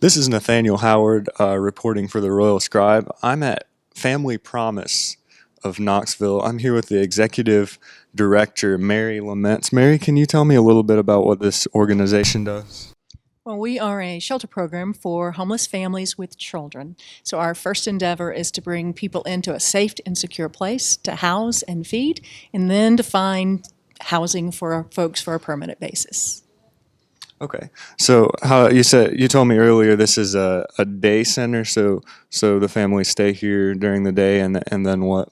This is Nathaniel Howard reporting for the Royal Scribe. I'm at Family Promise of Knoxville. I'm here with the executive director, Mary Laments. Mary, can you tell me a little bit about what this organization does? Well, we are a shelter program for homeless families with children. So our first endeavor is to bring people into a safe and secure place to house and feed, and then to find housing for our folks for a permanent basis. Okay, so how you told me earlier this is a day center, so the families stay here during the day, and then what?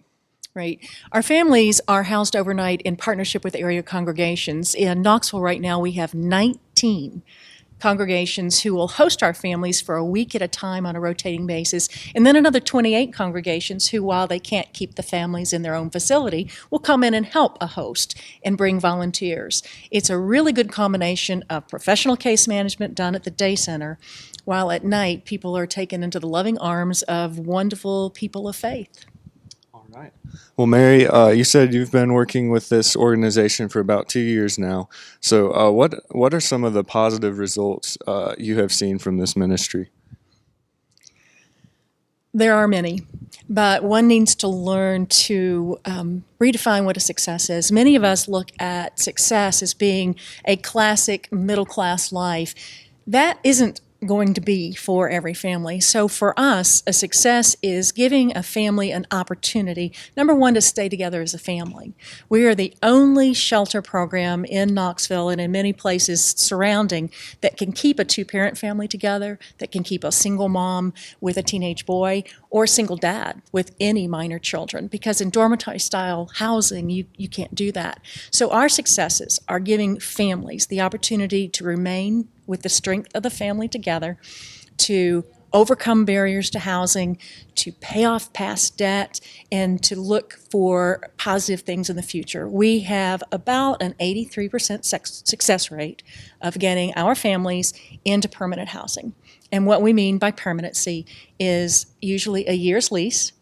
Right. Our families are housed overnight in partnership with area congregations. In Knoxville right now, we have 19 congregations who will host our families for a week at a time on a rotating basis, and then another 28 congregations who, while they can't keep the families in their own facility, will come in and help a host and bring volunteers. It's a really good combination of professional case management done at the day center, while at night people are taken into the loving arms of wonderful people of faith. All right. Well, Mary, you said you've been working with this organization for about 2 years now. So, what are some of the positive results you have seen from this ministry? There are many, but one needs to learn to redefine what a success is. Many of us look at success as being a classic middle class life. That isn't going to be for every family. So for us, a success is giving a family an opportunity, number one, to stay together as a family. We are the only shelter program in Knoxville and in many places surrounding that can keep a two-parent family together, that can keep a single mom with a teenage boy, or a single dad with any minor children, because in dormitory-style housing, you can't do that. So our successes are giving families the opportunity to remain with the strength of the family together, to overcome barriers to housing, to pay off past debt, and to look for positive things in the future. We have about an 83% success rate of getting our families into permanent housing. And what we mean by permanency is usually a year's lease,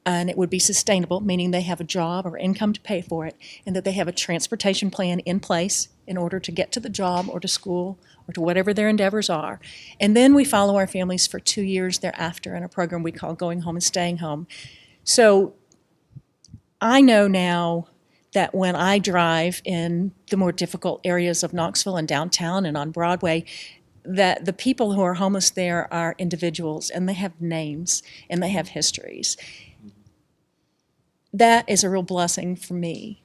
and it would be sustainable, meaning they have a job or income to pay for it, and that they have a transportation plan in place in order to get to the job or to school or to whatever their endeavors are. And then we follow our families for 2 years thereafter in a program we call Going Home and Staying Home. So I know now that when I drive in the more difficult areas of Knoxville and downtown and on Broadway, that the people who are homeless there are individuals, and they have names and they have histories. That is a real blessing for me,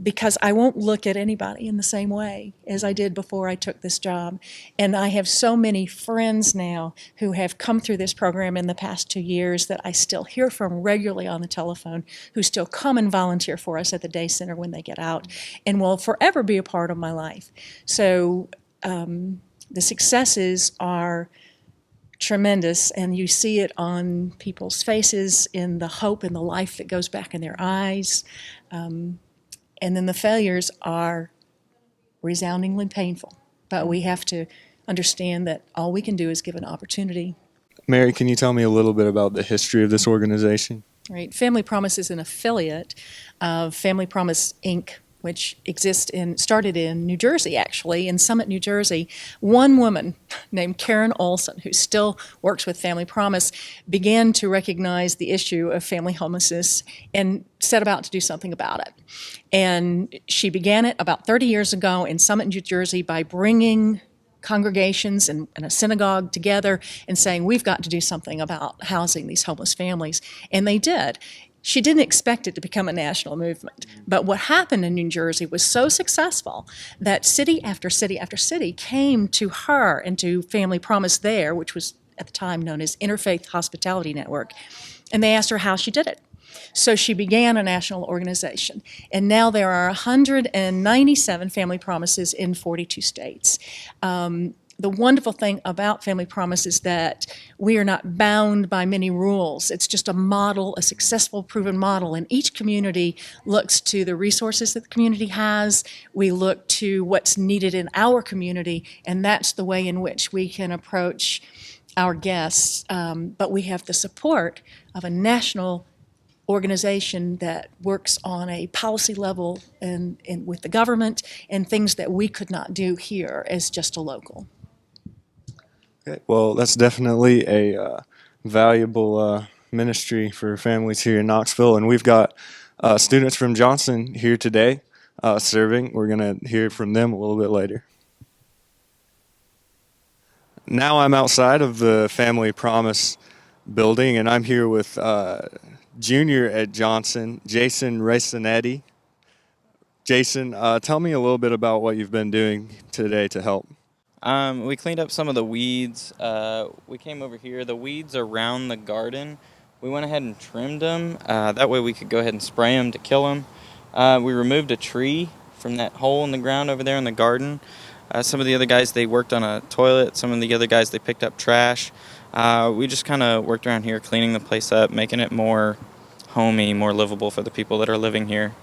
because I won't look at anybody in the same way as I did before I took this job. And I have so many friends now who have come through this program in the past 2 years that I still hear from regularly on the telephone, who still come and volunteer for us at the day center when they get out, and will forever be a part of my life. So the successes are tremendous, and you see it on people's faces in the hope and the life that goes back in their eyes. And then the failures are resoundingly painful, but we have to understand that all we can do is give an opportunity. Mary, can you tell me a little bit about the history of this organization? Right. Family Promise is an affiliate of Family Promise Inc., which started in New Jersey, actually, in Summit, New Jersey. One woman named Karen Olson, who still works with Family Promise, began to recognize the issue of family homelessness and set about to do something about it. And she began it about 30 years ago in Summit, New Jersey, by bringing congregations and a synagogue together and saying, we've got to do something about housing these homeless families. And they did. She didn't expect it to become a national movement. But what happened in New Jersey was so successful that city after city after city came to her and to Family Promise there, which was at the time known as Interfaith Hospitality Network, and they asked her how she did it. So she began a national organization, and now there are 197 Family Promises in 42 states. The wonderful thing about Family Promise is that we are not bound by many rules. It's just a model, a successful, proven model, and each community looks to the resources that the community has. We look to what's needed in our community, and that's the way in which we can approach our guests. But we have the support of a national organization that works on a policy level and with the government, and things that we could not do here as just a local. Okay, well, that's definitely a valuable ministry for families here in Knoxville, and we've got students from Johnson here today serving. We're going to hear from them a little bit later. Now I'm outside of the Family Promise building, and I'm here with junior at Johnson, Jason Racinetti. Jason, tell me a little bit about what you've been doing today to help. We cleaned up some of the weeds. We came over here. The weeds around the garden, we went ahead and trimmed them. That way we could go ahead and spray them to kill them. We removed a tree from that hole in the ground over there in the garden. Some of the other guys, they worked on a toilet. Some of the other guys, they picked up trash. We just kind of worked around here cleaning the place up, making it more homey, more livable for the people that are living here.